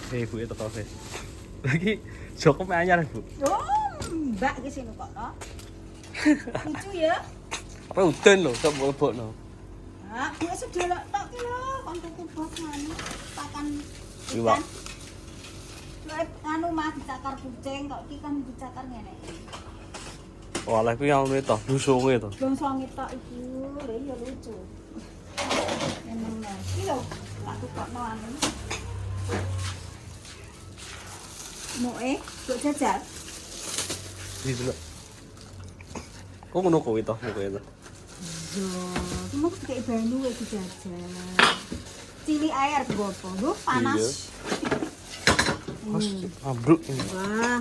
Bu itu kafe. Lagi Joko me anyar, Bu. Oh, Mbak ki sing kok no. Lucu ya. Apa udan lho, kok mlebokno. Ah, Bu sedelok tok ki lho, kon tuku bos nganu pakan Iwak. ikan. Anu mah dicakar kucing kok iki kan dicakar ngene. Walah kuwi yang itu, busunge to. Longsong tok iku, lho ya lucu. Emang nah, iki lho tak tukokno anu. Kok jajal? Iki dulu. Kok ngono kuwi to, kuwi to. Yo, iki mau kayak banyu iki jajal. Cili air gopo, lho panas. Mas ambruk ini. Wah.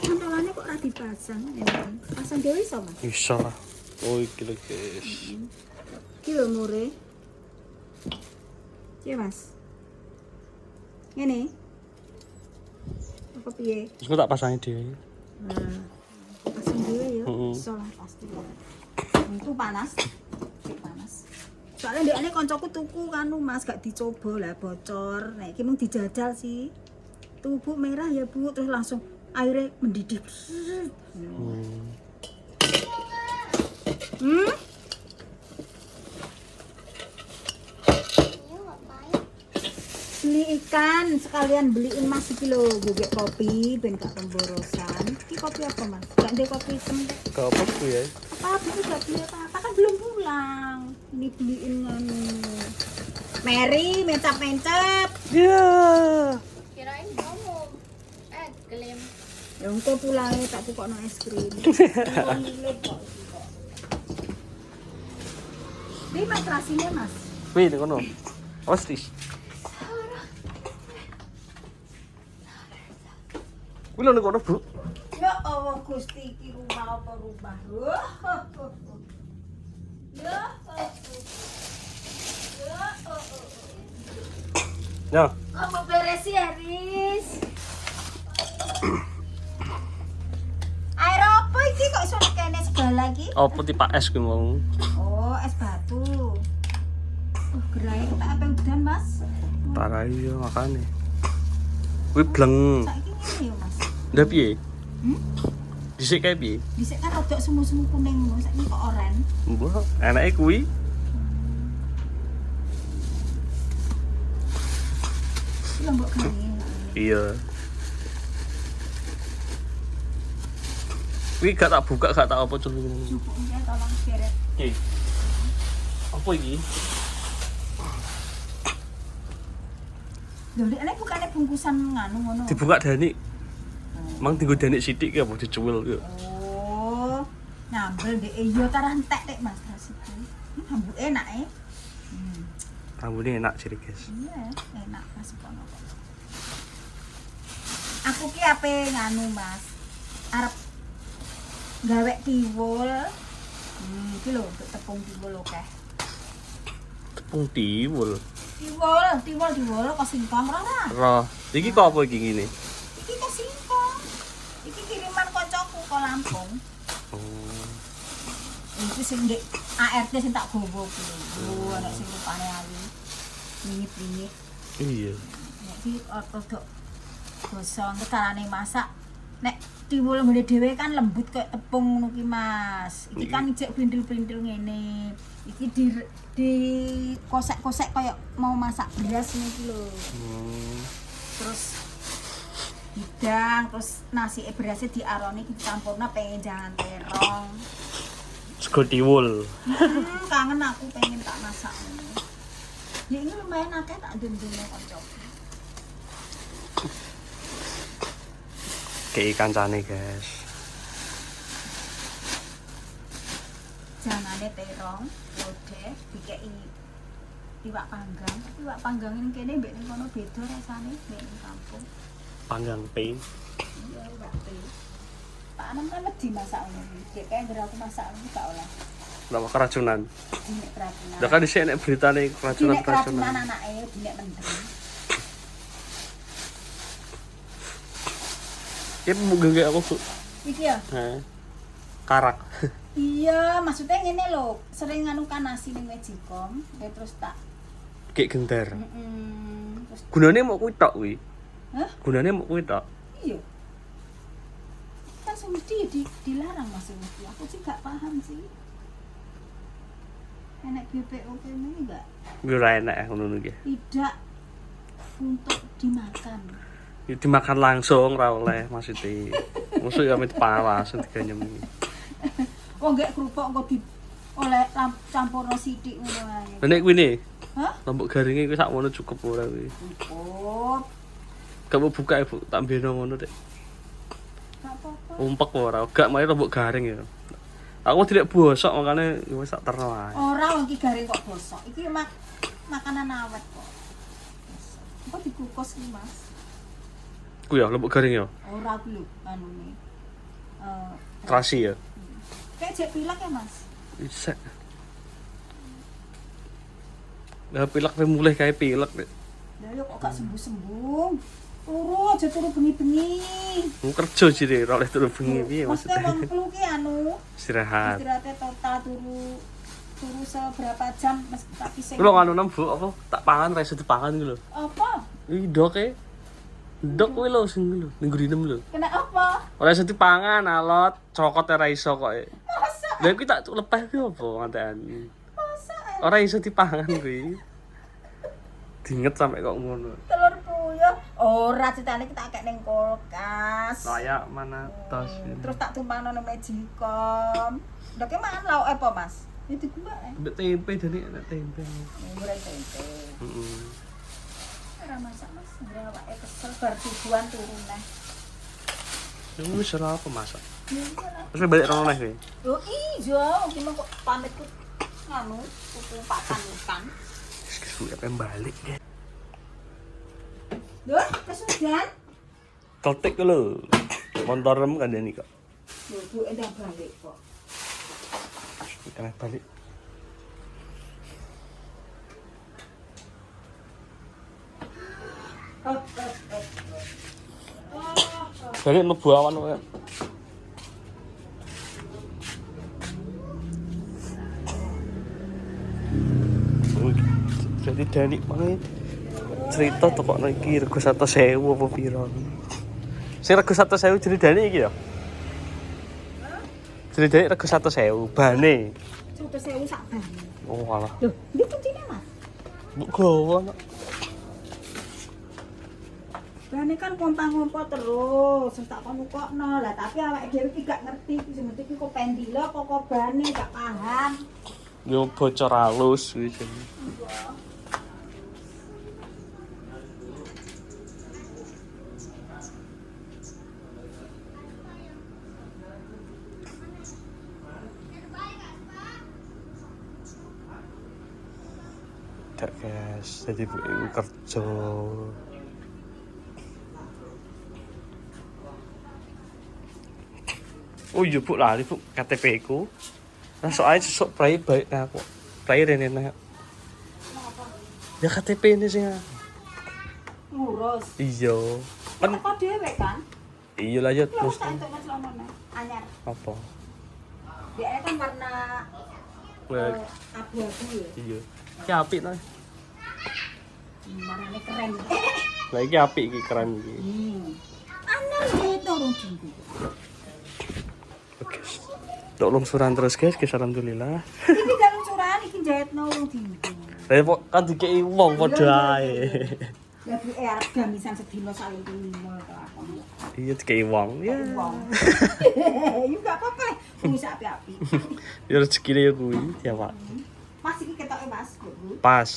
Pentolane kok ora dipasang ngene. Pasang dhewe iso, Mas. Iso lah. Oh iki lho, guys. Iki lho mure. Iya, Mas. Ngene. Apa piye? Terus kok tak pasangi dhewe. Nah. Pasang dhewe ya. Heeh. Iso lah pasti. Itu panas. Cek panas. Soalnya ndekne koncoku tuku kanu Mas gak dicoba lah bocor. Nek iki mung dijajal sih. Tubuh merah ya Bu, terus langsung airnya mendidih. Beli ikan, sekalian beliin Mas iki lho, gugek kopi ben gak pemborosan. Iki kopi apa Mas? Gak ndek kopi hitam. Gak apa ku ya. Apa itu gak beli apa-apa kan belum pulang. Ini beliin anu. Mary mencap-mencap. Ya. Kirain kamu klaim Ya engko pulangnya tak tukokno es krim. Ini matrasinya Mas. Wih, ini kono. Awas tis. Kuwi lho kono, Bu. Ya Allah Gusti iki rumah apa rumah. Ya. Ya. Kamu beres ya, Riz. Air apa iki kok iso kene segala iki? Apa tipe es kuwi mau? Oh, es batu. Gerai tak apa udan, Mas? Parah iya makane. Kuwi bleng. Saiki ngene ya, Mas. Ndak piye? Dhisik kae piye? Dhisik kan rodok semu-semu kuning, saiki kok oren. Mbah, enake kuwi. Iki lombok gawe. Iya. Kuwi gak tak buka, gak tak apa celuk. Cukup ya tolong seret. Oke. Apa iki? Lho, nek bukane bungkusan nganu ngono. Dibuka Dani. Mang tinggo Dani sithik ki apa dicuwil ki. Oh, nyambel dek yo tarah entek tek Mas Rasiku. Ambu enak Rambutnya enak sih, guys. Iya, enak Mas kono. Aku ki ape nganu Mas. Arep gawe tiwul. Iki lho untuk tepung tiwul akeh. Tepung tiwul. Tiwul kok singkong ora? Roh. Iki kok apa iki ngene? Iki kok singkong. Iki kiriman koncoku kok Lampung. Oh. Iki sing ndek ART sing tak gowo kuwi. Oh, ana sing rupane ayu. Mingit-mingit. Iya. Nek iki rodok gosong carane masak. Nek tiwul ngene dhewe kan lembut kayak tepung ngono ki Mas. Iki kan ijek bindil-bindil ngene. Iki di kosek-kosek kayak mau masak beras iki lho. Terus hidang, terus nasi berasnya diaroni dicampurna pengen jangan terong. Sego tiwul. Kangen aku pengen tak masak. Ya ini lumayan akeh tak dendene kocok. Kayak kancane, guys. Janane terong, lodeh, dikei iwak panggang. Iwak panggang ning kene mbek ning kono beda rasane mbek ning kampung. Panggang pe. Iya, iwak pe. Pak Anem kan wedi masak ngono. Dek kae ngger aku masak iki gak oleh. Nama keracunan. Dinek keracunan. Lah kan dhisik nek beritane Dinek keracunan keracunan. anake dinek mendem. Ki mungkin apa, Bu? Iki ya. Karak. Iya, maksudnya ngene lho, sering nganu kan nasi ning Magicom, terus tak Kayak genter. terus Gunane mau kuwi tok kuwi. hah? Gunane mau kuwi tok. Iya. Kan semesti dilarang Mas mesti. Aku sih gak paham sih. Enak BPO ini enggak? Kuwi ora enak ngono iki. Tidak untuk dimakan. Ya dimakan langsung ra oleh maksudnya. Mosok ya met paras diganyem iki. Oh enggak kerupuk kok di oleh campurno sithik ngono ae. Lah nek kuwi ne, Hah? lombok garinge kuwi sakmono cukup ora kuwi. Cukup. Gak mau buka Bu, tak beno ngono Dek. Gak apa-apa. Umpek ora, gak mari lombok garing ya. Aku tidak bosok makanya wis tak terno ae. Ora wong iki garing kok bosok. Iki makanan awet kok. Kok dikukus iki, Mas? Ku ya lombok garing ya. Ora ku lho anune. Terasi ya. Kayak jek pilek ya, Mas. Bisa. Lah pilek pe mulih kae pilek Dek. Lah yo kok gak sembuh-sembuh. Turu aja turu bengi-bengi. Mu kerja jire ora oleh turu bengi piye Maksudnya maksudnya. wong flu ki anu Istirahat. istirahatnya total turu seberapa jam mas tapi sing Kulo nganu nang Bu apa tak pangan ra iso dipangan ku lho. apa? Iki doke. Dok kuwi lho sing lho ning gurinem lho. Kena apa? Ora iso dipangan alot, cokot ora iso kok. Masa? Lah kuwi tak lepeh kuwi apa ngantekan. Masa? Ora iso dipangan kuwi. Dinget sampe kok ngono. Telur puyuh ora cetane kita akeh ning kulkas. Layak mana tos. Terus tak tumpangno nang mejikom. Ndoke mangan lauk apa, Mas? Itu gua Mbek tempe dene enak tempe. Goreng tempe. Heeh. Ora masak, Mas. Ora awake kesel bar tujuan turu neh. Wis ora apa masak. Ya iku lah. Terus balik rono neh kowe. Yo iya, iki mah kok pamitku nganu tuku pakan ikan. Wis apa balik ya. Lho, kesudan. Keltik lho. Montorem kandhani kok. Lho, Bu endang balik kok. Kena balik. Balik mlebu awan kok. Jadi Dani mangi cerita tokokno iki rego 100.000 apa pira. Sing rego 100.000 jadi Dani iki ya. Jadi Dani rego 100.000 bane. Coba sewu sak ban. Oh alah. Lho, ndi kuncine, Mas? Mbok gowo nak. Bane kan ngompang-ngompol terus, terus tak kon ukokno. Lah tapi awake dhewe iki gak ngerti, sing ngerti iki kok pendilo apa kok bane gak paham. Yo bocor halus kuwi jenenge. Gak guys, jadi Bu iku kerja. Oh iya Bu lali Bu KTP ku. Nah soalnya sesuk prai baik nah aku. Prai rene nah. Ya KTP ini sih. Ngurus. Iya. Kan Kok dhewe kan? iya lah ya Lho, terus tak entuk Mas Lomono. Anyar. apa? Dia kan warna Wah, abu-abu ya. iya. Iki apik nah. Warnane keren. Lah iki apik iki keren iki. Anyar itu urung dinggo. Oke. Dok lungsuran terus guys, alhamdulillah. Iki gak luncuran, iki jahitno urung dinggo. Lah kok kan dikei wong padha ae. Ya bu arep gamisan sedina sak 5 to aku. Iya dikei wong. Ya. Wong. Yo gak apa-apa. Wis api-api. Ya rezekine ya kuwi tiap Pak. Mas iki ketoke Mas, Bu. Pas.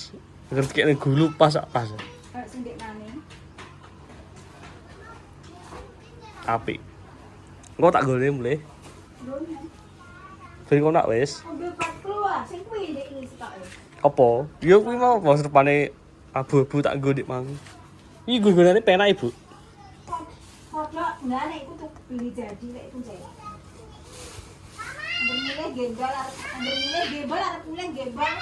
Ngerti kene gulu pas pas. Kayak sing ndek nane. Apik. Engko tak gone mulih. Lho. Ben kok nak wis. Mobil 40 ah, sing kuwi ndek iki stoke. Apa? Ya kuwi mau bos rupane abu-abu tak nggo dik mang. Iki gunane penak Ibu. Kodok ngene iku tuh beli jadi lek iku jek. Ambil milih gembal arep mulai gembal.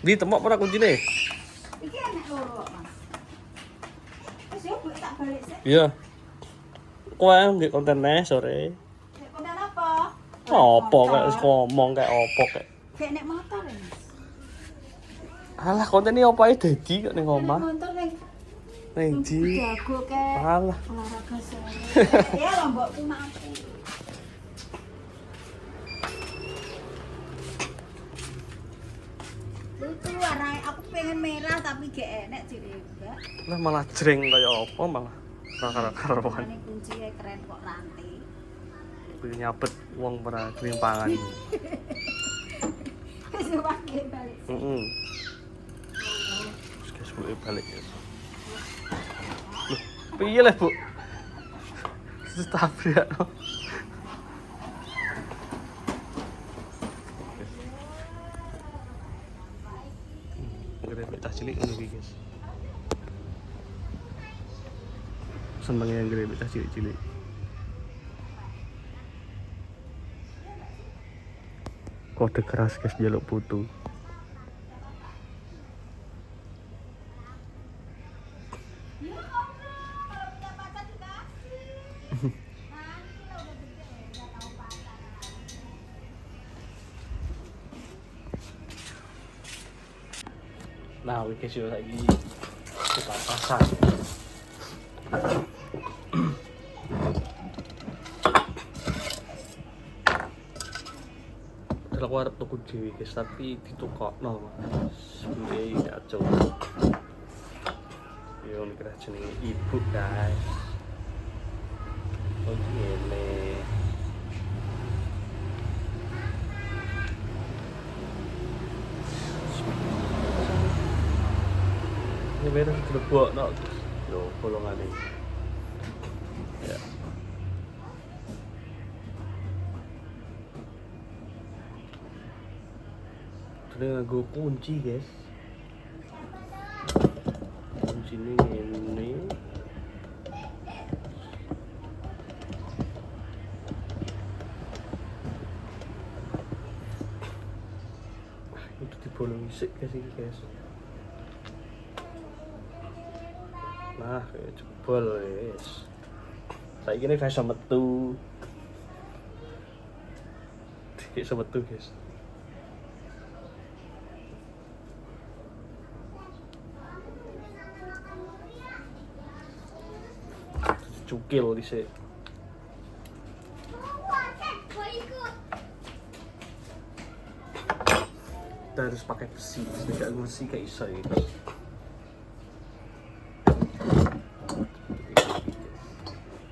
Di temok ora kuncine? Iki enak loro kok, Mas. Wis yo Bu tak balik sik. Iya. Kowe nggih konten sore. Nek konten apa? Apa kayak ngomong kayak opo kayak. Kayak nek motor ya, Mas. Alah kontennya apa ae dadi kok ning omah. Motor ning Ning ndi? jago ke Alah. olahraga sore. Ya lombokku mati. Lucu warnanya aku pengen merah tapi gak enak juga. Lah malah jreng kaya apa malah. Karo-karoan. Ini kuncinya keren kok rantai. Kuwi nyabet wong ora kelimpangan. Wis pakai balik. Heeh. Wis boleh balik ya. Loh, piye le, Bu? Terus tabrak. Grebek cah cilik ngono iki, guys. Seneng yang grebek cah cilik-cilik. Kode keras guys jaluk putu. Nah, wiki sih lagi kita pasang. Aku arep tuku dhewe guys, tapi ditukokno. Sebenarnya kacau. Yo mikir jenenge ibu guys. Oh ngene. Ini bener dilebokno. Lho, bolongane. Ya. Ini nganggo kunci guys. Kunci ini. Itu dibolongi sik guys iki guys. Nah, kayak jebol guys. Saiki ini iso metu. Iso metu guys. Cukil dhisik. Kita harus pakai besi, tidak besi kayak iso ya.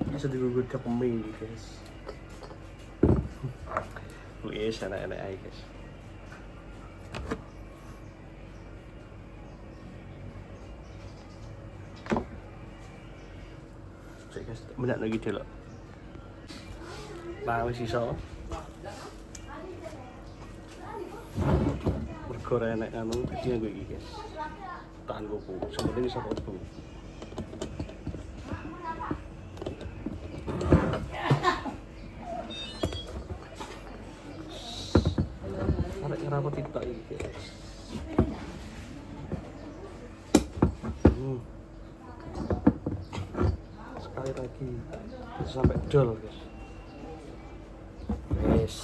Bisa digugur ke pemain guys. Wes enak-enak aja guys. Guys, banyak lagi dia loh. Nah, wis iso. Mergo enek anu dadi nggo iki, guys. Tahan kuku, sebenarnya iso kuku. Arek ngerapot titok iki, guys. Sekali lagi sampai dol guys. Yes.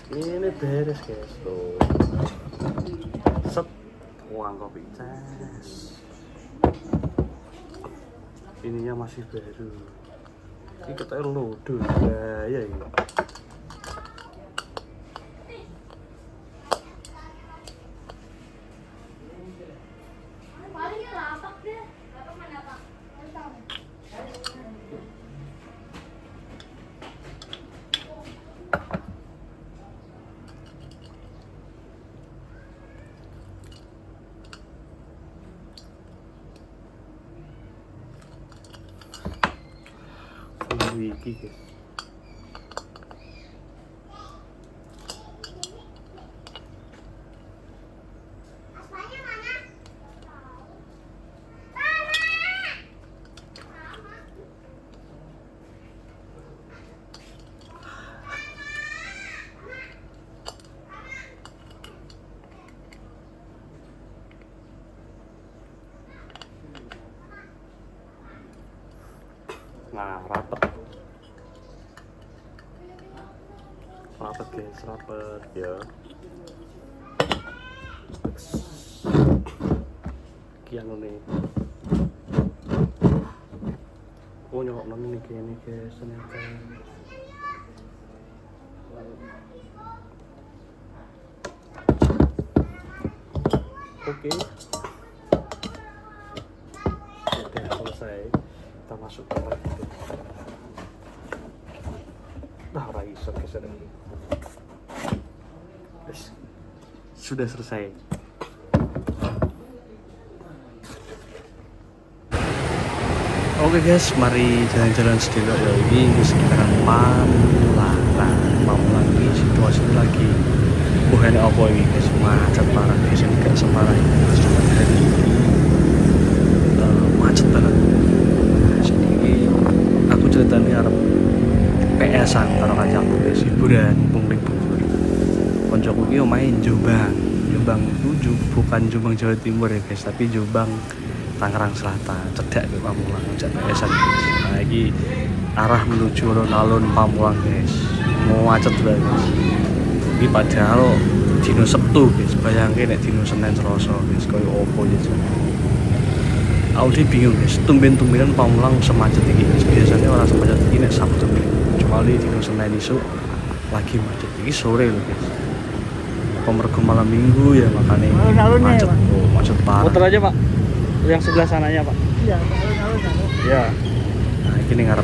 Ini beres guys tuh. Set uang kopi cas. Ininya masih baru. Ini kita lodo ya ini. Iki guys. Nah, rapet. Rapet guys, rapet ya. Kian nih. Oh nyokok nonton nih kayak nih guys ternyata. Oke. Udah selesai. Kita masukkan lagi. Nah, raiso guys ada. Sudah selesai. Oke guys, mari jalan-jalan sedikit ya. Ini di sekitaran Pamulang ini situasinya lagi bukan apa ini guys, macet parah guys, ini gak separah ini cuma hari ini macet banget. Jadi aku ceritanya harap PS-an karo kancaku guys, hiburan mumpung libur. Koncoku iki main Jombang itu bukan Jombang Jawa Timur ya guys, tapi Jombang Tangerang Selatan, cedak ke Pamulang, ngajak PS-an guys. Nah ini arah menuju alun-alun Pamulang guys, mau macet banget guys. Ini padahal dino Sabtu guys, bayangin nek dino Senin Selasa guys, koyo opo gitu. Aku bingung guys, tumben-tumbenan Pamulang semacet ini guys. Biasanya orang semacet ini nek Sabtu nih, kecuali dino Senin isu lagi macet. Ini sore loh guys. Pemergo malam minggu ya makanya macet, macet parah. Muter aja pak, yang sebelah sananya pak. Iya, alun-alun. Iya. Nah ini ngarep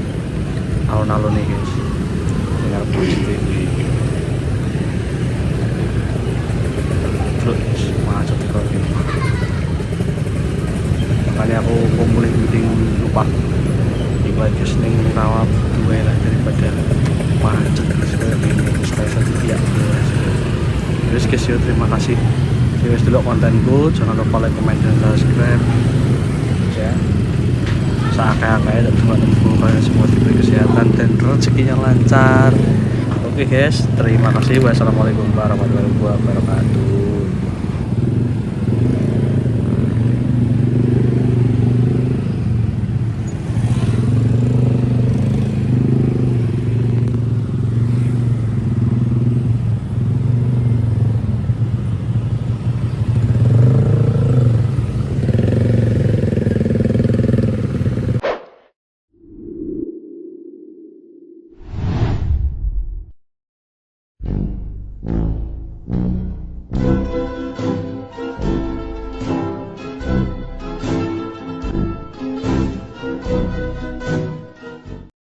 alun-alun nih guys. Ini ngarep macet ini. Terus macet kok ini. Makanya aku mulai mending lupa ibadah seneng rawat dua lah daripada macet segala ini supaya satu tiap. Terus guys yo, terima kasih sudah dulu kontenku, jangan lupa like, comment, dan subscribe ya. Seakai-akai dan teman-teman kalian semua diberi kesehatan dan rezeki yang lancar. Oke guys, terima kasih. Wassalamualaikum warahmatullahi wabarakatuh.